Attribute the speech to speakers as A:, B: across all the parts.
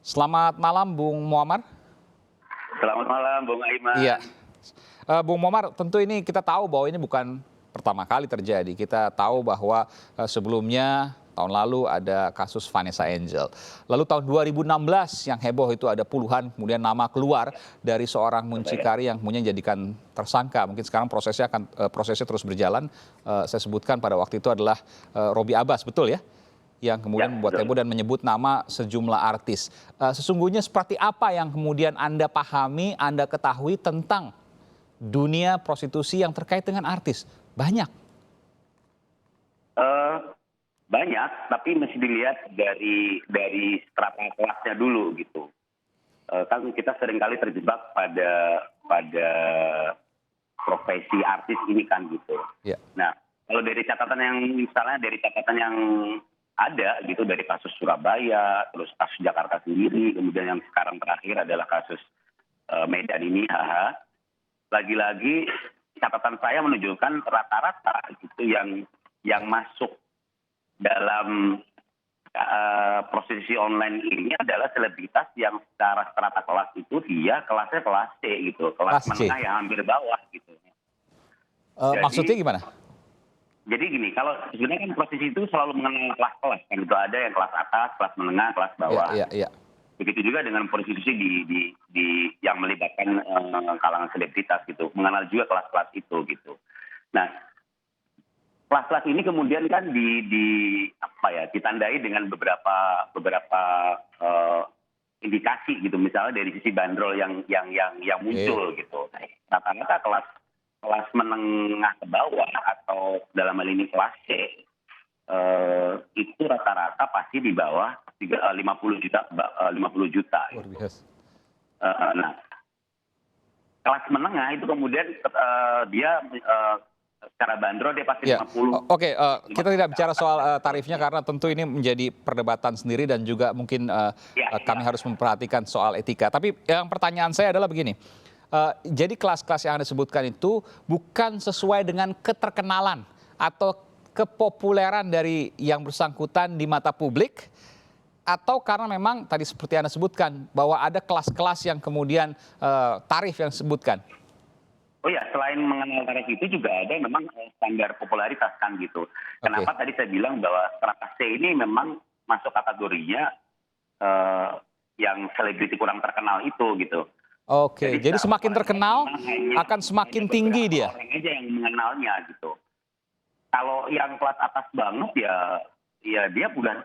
A: Selamat malam Bung Muammar.
B: Selamat malam, Bung Aiman.
A: Iya, Bung Muammar, tentu ini kita tahu bahwa ini bukan pertama kali terjadi. Kita tahu bahwa sebelumnya tahun lalu ada kasus Vanessa Angel. Lalu tahun 2016 yang heboh itu ada puluhan kemudian nama keluar dari seorang muncikari yang kemudian jadikan tersangka. Mungkin sekarang prosesnya terus berjalan. Saya sebutkan pada waktu itu adalah Robi Abbas, betul ya? Yang kemudian membuat heboh dan menyebut nama sejumlah artis. Sesungguhnya seperti apa yang kemudian Anda pahami, Anda ketahui tentang dunia prostitusi yang terkait dengan artis? Banyak.
B: Banyak, tapi mesti dilihat dari strata kelasnya dulu gitu. Kan kita seringkali terjebak pada profesi artis ini kan gitu.
A: Ya.
B: Nah, kalau dari catatan yang ada gitu dari kasus Surabaya, terus kasus Jakarta sendiri, kemudian yang sekarang terakhir adalah kasus Medan ini, lagi-lagi catatan saya menunjukkan rata-rata gitu yang masuk dalam prostitusi online ini adalah selebritas yang secara strata kelas itu dia kelasnya kelas C gitu, kelas menengah yang hampir bawah gitu.
A: Maksudnya gimana?
B: Jadi gini, kalau sebenarnya kan prostitusi itu selalu mengenal kelas-kelas, kan itu ada yang kelas atas, kelas menengah, kelas bawah.
A: Iya.
B: Begitu juga dengan prostitusi di yang melibatkan kalangan selebritas gitu, mengenal juga kelas-kelas itu gitu. Nah, kelas-kelas ini kemudian kan ditandai dengan beberapa indikasi gitu, misalnya dari sisi bandrol yang muncul gitu. Rata-rata kelas menengah ke bawah atau dalam hal ini kelas C itu rata-rata pasti di bawah 50 juta.
A: Luar biasa.
B: Nah, kelas menengah itu kemudian dia secara bandrol dia pasti 50.
A: Oke, kita tidak bicara soal tarifnya karena tentu ini menjadi perdebatan sendiri dan juga mungkin kami harus memperhatikan soal etika. Tapi yang pertanyaan saya adalah begini. Jadi kelas-kelas yang Anda sebutkan itu bukan sesuai dengan keterkenalan atau kepopuleran dari yang bersangkutan di mata publik, atau karena memang tadi seperti Anda sebutkan bahwa ada kelas-kelas yang kemudian tarif yang disebutkan?
B: Oh ya, selain mengenal tarif itu juga ada memang standar popularitas kan gitu. Kenapa tadi saya bilang bahwa strata C ini memang masuk kategorinya yang selebriti kurang terkenal itu gitu.
A: Oke, jadi semakin terkenal akan semakin tinggi dia.
B: Orang aja yang mengenalnya gitu. Kalau yang kelas atas banget ya dia udah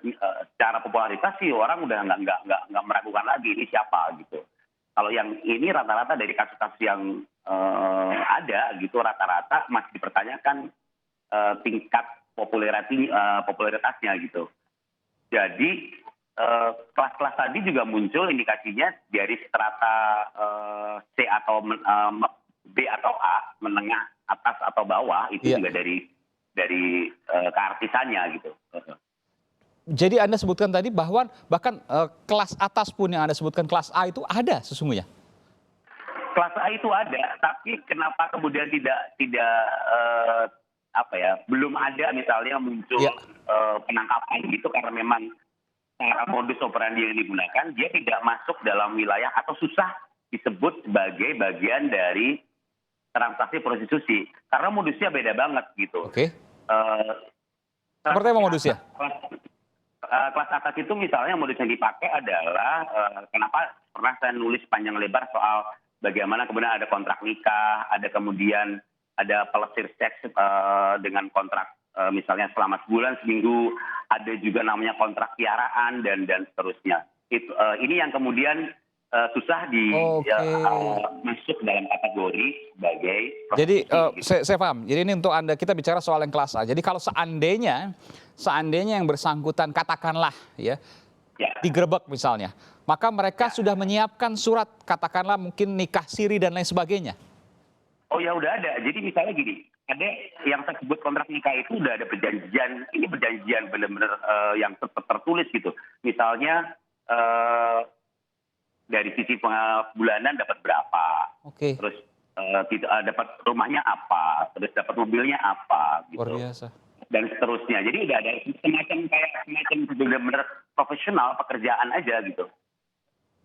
B: secara popularitas sih orang udah nggak meragukan lagi ini siapa gitu. Kalau yang ini rata-rata dari kasus-kasus yang ada gitu rata-rata masih dipertanyakan tingkat popularitasnya gitu. Jadi kelas-kelas tadi juga muncul indikasinya dari strata C atau B atau A, menengah, atas atau bawah, itu juga dari keartisannya gitu.
A: Jadi Anda sebutkan tadi bahwa bahkan kelas atas pun yang Anda sebutkan kelas A itu ada sesungguhnya?
B: Kelas A itu ada, tapi kenapa kemudian tidak belum ada misalnya muncul penangkapan gitu karena memang modus operandi yang digunakan dia tidak masuk dalam wilayah atau susah disebut sebagai bagian dari transaksi prostitusi karena modusnya beda banget gitu.
A: Oke. Seperti apa modusnya?
B: Kelas atas itu misalnya modus yang dipakai adalah kenapa pernah saya nulis panjang lebar soal bagaimana kemudian ada kontrak nikah, ada kemudian ada pelesir seks dengan kontrak misalnya selama sebulan seminggu, ada juga namanya kontrak piaraan dan seterusnya. Ini yang kemudian susah masuk dalam kategori sebagai prostitusi.
A: Jadi saya paham. Jadi ini untuk Anda kita bicara soal yang kelas A. Jadi kalau seandainya yang bersangkutan katakanlah digerebek misalnya, maka mereka sudah menyiapkan surat katakanlah mungkin nikah siri dan lain sebagainya.
B: Oh ya udah ada. Jadi misalnya gini, ada yang saya sebut kontrak nikah itu udah ada perjanjian. Ini perjanjian benar-benar yang tertulis gitu. Misalnya dari sisi bulanan dapat berapa, terus dapat rumahnya apa, terus dapat mobilnya apa, gitu.
A: Luar biasa.
B: Dan seterusnya. Jadi udah ada semacam benar-benar profesional pekerjaan aja gitu.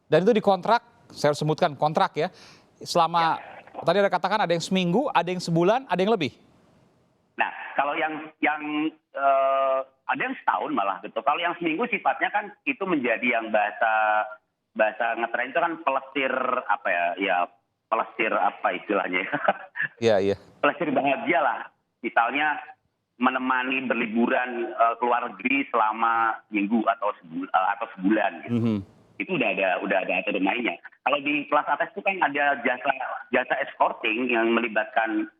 A: Dan itu dikontrak, saya harus sebutkan kontrak ya, selama tadi ada katakan ada yang seminggu, ada yang sebulan, ada yang lebih.
B: Nah, kalau ada yang setahun malah gitu. Kalau yang seminggu sifatnya kan itu menjadi yang bahasa ngetren itu kan pelesir apa ya? Ya pelesir apa istilahnya?
A: Iya, iya.
B: Pelesir bahagia lah. Misalnya menemani berliburan ke luar negeri selama minggu atau sebulan gitu. Itu udah ada aturan mainnya. Kalau di kelas atas itu kan ada jasa escorting yang melibatkan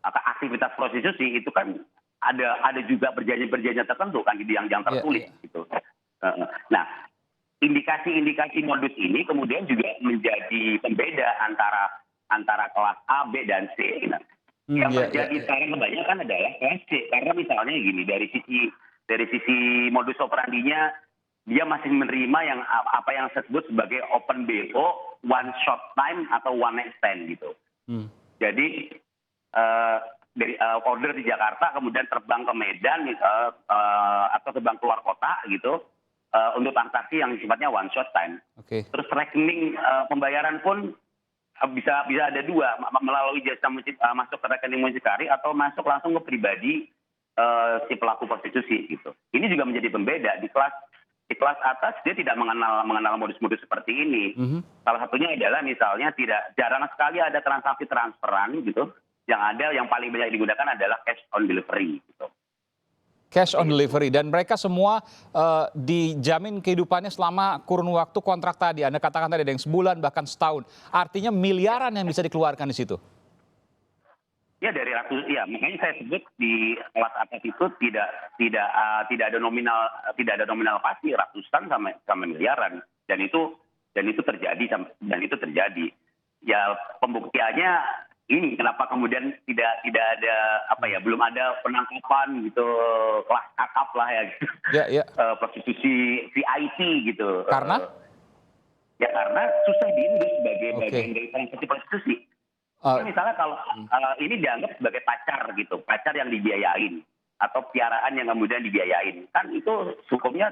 B: aktivitas prostitusi itu kan ada juga perjanjian-perjanjian tertentu kan gitu yang tertulis gitu. Nah, indikasi-indikasi modus ini kemudian juga menjadi pembeda antara kelas A, B dan C. Nah, yang terjadi sekarang kebanyakan adalah kelas C karena misalnya gini dari sisi modus operandinya dia masih menerima yang apa yang disebut sebagai open BO, one shot time atau one night stand gitu. Jadi dari order di Jakarta kemudian terbang ke Medan atau terbang keluar kota gitu untuk transaksi yang sifatnya one shot time. Terus rekening pembayaran pun bisa ada dua, melalui jasa masuk ke rekening mucikari atau masuk langsung ke pribadi si pelaku prostitusi gitu. Ini juga menjadi pembeda di kelas atas dia tidak mengenal modus-modus seperti ini. Salah satunya adalah misalnya jarang sekali ada transaksi transferan gitu. Yang paling banyak digunakan adalah cash on delivery gitu.
A: Cash on delivery dan mereka semua dijamin kehidupannya selama kurun waktu kontrak tadi. Anda katakan tadi ada yang sebulan bahkan setahun. Artinya miliaran yang bisa dikeluarkan di situ.
B: Ya dari ratus, ya makanya saya sebut di kelas atas itu tidak ada nominal pasti ratusan sama miliaran dan itu terjadi. Ya pembuktiannya ini kenapa kemudian tidak ada belum ada penangkapan gitu kelas kakap lah ya gitu. Prostitusi VIP gitu.
A: Karena
B: susah diindus sebagai bagian dari transaksi prostitusi. Misalnya kalau ini dianggap sebagai pacar gitu, pacar yang dibiayain atau piaraan yang kemudian dibiayain, kan itu hukumnya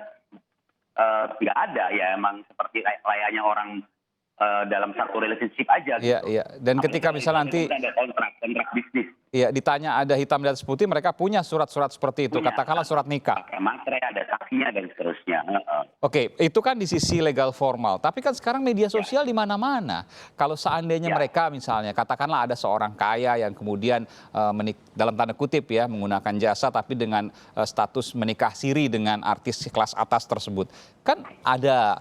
B: tidak ada ya, emang seperti layaknya orang dalam satu relationship aja.
A: Iya,
B: gitu.
A: Iya. Dan ketika misalnya nanti
B: ada kontrak bisnis.
A: Iya, ditanya ada hitam di atas putih, mereka punya surat-surat seperti itu, katakanlah surat nikah.
B: Pakai materai, ada saksinya dan seterusnya.
A: Oke, itu kan di sisi legal formal. Tapi kan sekarang media sosial di mana-mana. Kalau seandainya mereka misalnya, katakanlah ada seorang kaya yang kemudian dalam tanda kutip ya, menggunakan jasa tapi dengan status menikah siri dengan artis kelas atas tersebut. Kan ada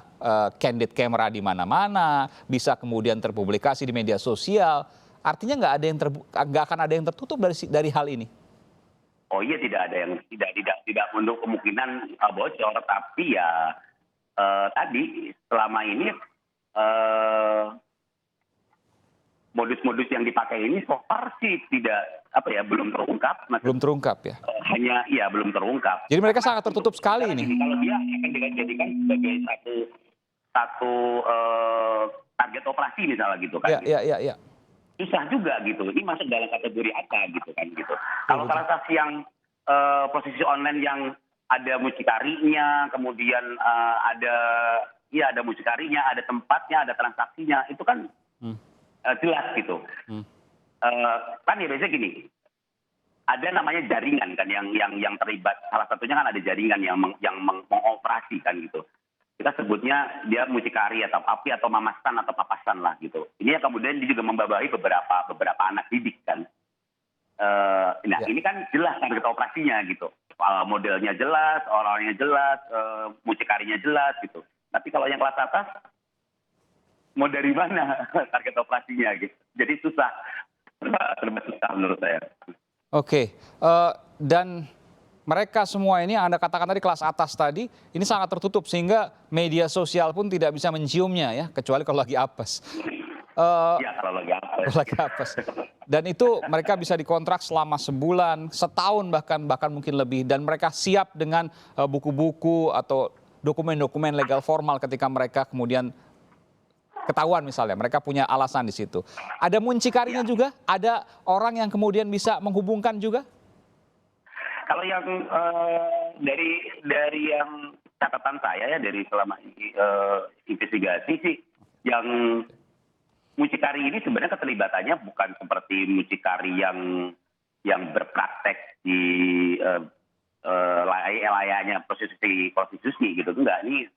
A: candid camera di mana-mana, bisa kemudian terpublikasi di media sosial. Artinya nggak akan ada yang tertutup dari hal ini.
B: Oh iya, tidak ada yang tidak untuk kemungkinan bocor, tapi ya tadi selama ini modus-modus yang dipakai ini so far sih belum terungkap.
A: Belum terungkap ya.
B: Belum terungkap.
A: Jadi mereka sangat tertutup sekali ini.
B: Kalau dia akan dijadikan sebagai satu target operasi misalnya gitu kan.
A: Iya.
B: Susah juga gitu. Ini masuk dalam kategori apa gitu kan gitu. Kalau transaksi yang posisi online yang ada mucikarinya, kemudian ada mucikarinya, ada tempatnya, ada transaksinya, itu kan jelas gitu. Kan ya biasanya gini, ada namanya jaringan kan yang terlibat. Salah satunya kan ada jaringan yang mengoperasi kan gitu. Kita sebutnya dia mucikari atau api atau mamasan atau papasan lah gitu. Ini yang kemudian dia juga membawahi beberapa anak didik kan. Ini kan jelas kan kita operasinya gitu. Modelnya jelas, orangnya jelas, mucikarinya jelas gitu. Tapi kalau yang kelas atas, mau dari mana target operasinya gitu. Jadi susah, serba susah menurut saya.
A: Oke, dan mereka semua ini yang Anda katakan tadi kelas atas tadi, ini sangat tertutup sehingga media sosial pun tidak bisa menciumnya ya, kecuali kalau lagi apes.
B: Kalau lagi apes.
A: Dan itu mereka bisa dikontrak selama sebulan, setahun bahkan mungkin lebih. Dan mereka siap dengan buku-buku atau dokumen-dokumen legal formal ketika mereka kemudian ketahuan misalnya, mereka punya alasan di situ. Ada muncikarinya juga? Ada orang yang kemudian bisa menghubungkan juga?
B: Kalau yang dari yang catatan saya ya dari selama investigasi sih, yang mucikari ini sebenarnya keterlibatannya bukan seperti mucikari yang berpraktek di layaknya prostitusi gitu, enggak. Ini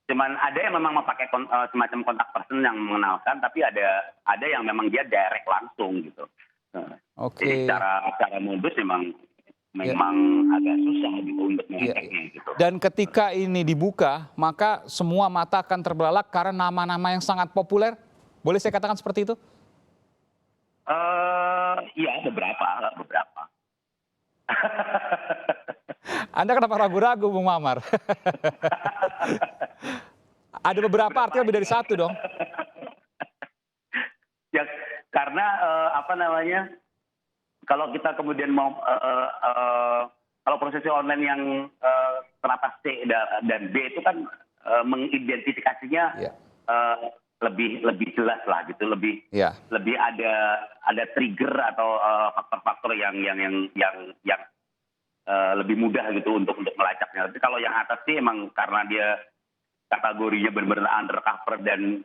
B: cuman ada yang memang memakai semacam kontak person yang mengenalkan, tapi ada yang memang dia direct langsung gitu. Jadi
A: Oke.
B: secara modus memang
A: Ya.
B: agak susah gitu untuk
A: Iya,
B: mengeceknya gitu.
A: dan ketika ini dibuka, maka semua mata akan terbelalak karena nama-nama yang sangat populer. Boleh saya katakan seperti itu?
B: Iya, beberapa.
A: Anda kenapa ragu-ragu, Bung Muammar? Ada beberapa artinya lebih dari satu dong.
B: Ya, karena apa namanya, kalau kita kemudian mau kalau prosesi online yang teratas C dan B itu kan mengidentifikasinya
A: Iya.
B: lebih jelas lah gitu, lebih
A: Iya.
B: ada trigger atau faktor-faktor yang lebih mudah gitu untuk melacaknya. Tapi kalau yang atas sih emang karena dia kategorinya benar-benar undercover dan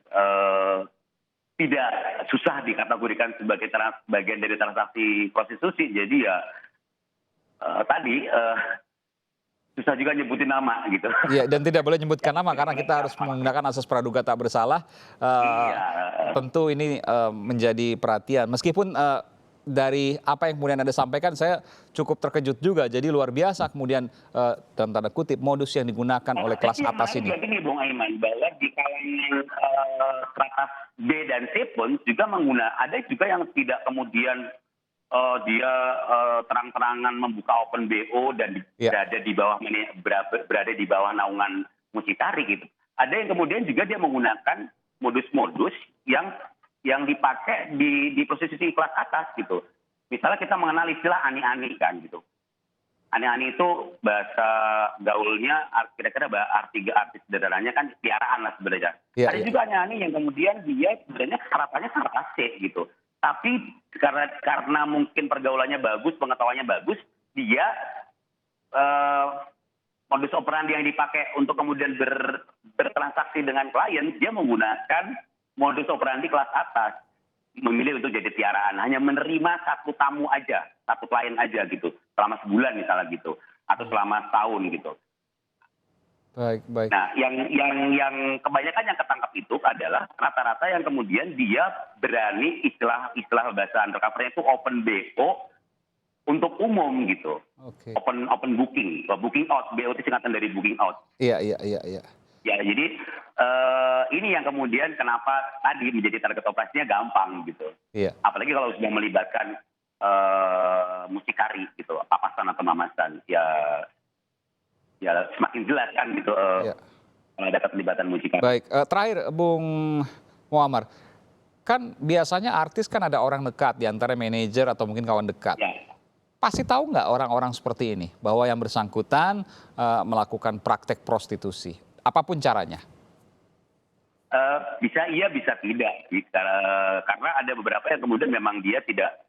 B: tidak susah dikategorikan sebagai bagian dari transaksi prostitusi. Jadi ya tadi susah juga nyebutin nama gitu.
A: Iya, dan tidak boleh menyebutkan nama karena kita harus menggunakan asas praduga tak bersalah.
B: Iya.
A: Tentu ini menjadi perhatian. Meskipun dari apa yang kemudian Anda sampaikan, saya cukup terkejut juga. Jadi luar biasa kemudian dalam tanda kutip modus yang digunakan oleh kelas atas ini.
B: Jadi Bung Aiman, bahwa di kalangan stratas B dan C pun juga ada juga yang tidak kemudian dia terang-terangan membuka open BO dan berada di bawah naungan mucikari gitu. Ada yang kemudian juga dia menggunakan modus-modus yang dipakai di prostitusi kelas atas gitu. Misalnya kita mengenal istilah ani-ani kan gitu. Ani-ani itu bahasa gaulnya kira-kira arti sederhananya kan piaraan lah sebenarnya.
A: Ya,
B: Ada
A: ya.
B: juga ani-ani yang kemudian dia sebenarnya harapannya kelas C gitu. Tapi karena mungkin pergaulannya bagus, pengetahuannya bagus, dia modus operandi yang dipakai untuk kemudian bertransaksi dengan klien, dia menggunakan modus operandi kelas atas. Memilih untuk jadi piaraan, hanya menerima satu tamu aja, satu klien aja gitu, selama sebulan misalnya gitu, atau selama setahun gitu.
A: Baik.
B: Nah, yang kebanyakan yang ketangkap itu adalah rata-rata yang kemudian dia berani istilah bahasa undercover-nya itu open BO untuk umum gitu.
A: Oke.
B: Open booking out, BO itu singkatan dari booking out.
A: Iya.
B: Ya, jadi ini yang kemudian kenapa tadi menjadi target operasinya gampang gitu.
A: Iya.
B: Apalagi kalau sudah melibatkan mucikari gitu, papasan atau mamasan. Ya semakin jelas kan gitu
A: Iya.
B: kalau ada keterlibatan mucikari.
A: Baik, terakhir Bung Muammar, kan biasanya artis kan ada orang dekat di antara manajer atau mungkin kawan dekat.
B: Ya.
A: Pasti tahu nggak orang-orang seperti ini bahwa yang bersangkutan melakukan praktek prostitusi, apapun caranya?
B: Bisa iya, bisa tidak. Karena ada beberapa yang kemudian memang dia tidak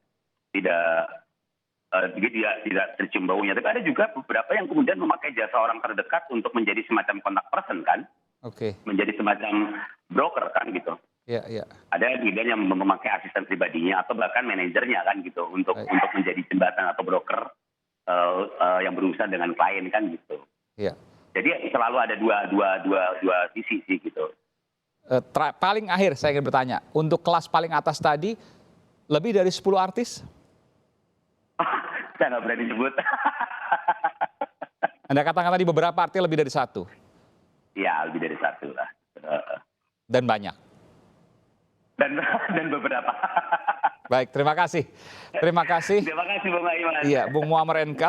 B: tercium baunya. Tapi ada juga beberapa yang kemudian memakai jasa orang terdekat untuk menjadi semacam kontak person kan.
A: Oke.
B: Menjadi semacam broker kan gitu.
A: Iya.
B: Ada kemudian yang memakai asisten pribadinya atau bahkan manajernya kan gitu untuk menjadi jembatan atau broker yang berurusan dengan klien kan gitu.
A: Iya.
B: Jadi selalu ada dua sisi sih gitu.
A: Paling akhir saya ingin bertanya, untuk kelas paling atas tadi lebih dari 10 artis?
B: Saya nggak berani sebut.
A: Anda katakan tadi beberapa artinya lebih dari satu.
B: Ya, lebih dari satu lah.
A: Dan banyak.
B: Dan beberapa.
A: Baik, terima kasih.
B: Terima kasih Bung Aiman.
A: Iya, Bung Muammar MK,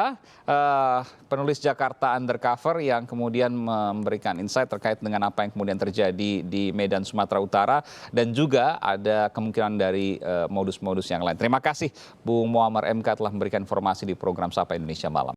A: penulis Jakarta Undercover yang kemudian memberikan insight terkait dengan apa yang kemudian terjadi di Medan, Sumatera Utara, dan juga ada kemungkinan dari modus-modus yang lain. Terima kasih Bung Muammar MK telah memberikan informasi di program Sapa Indonesia Malam.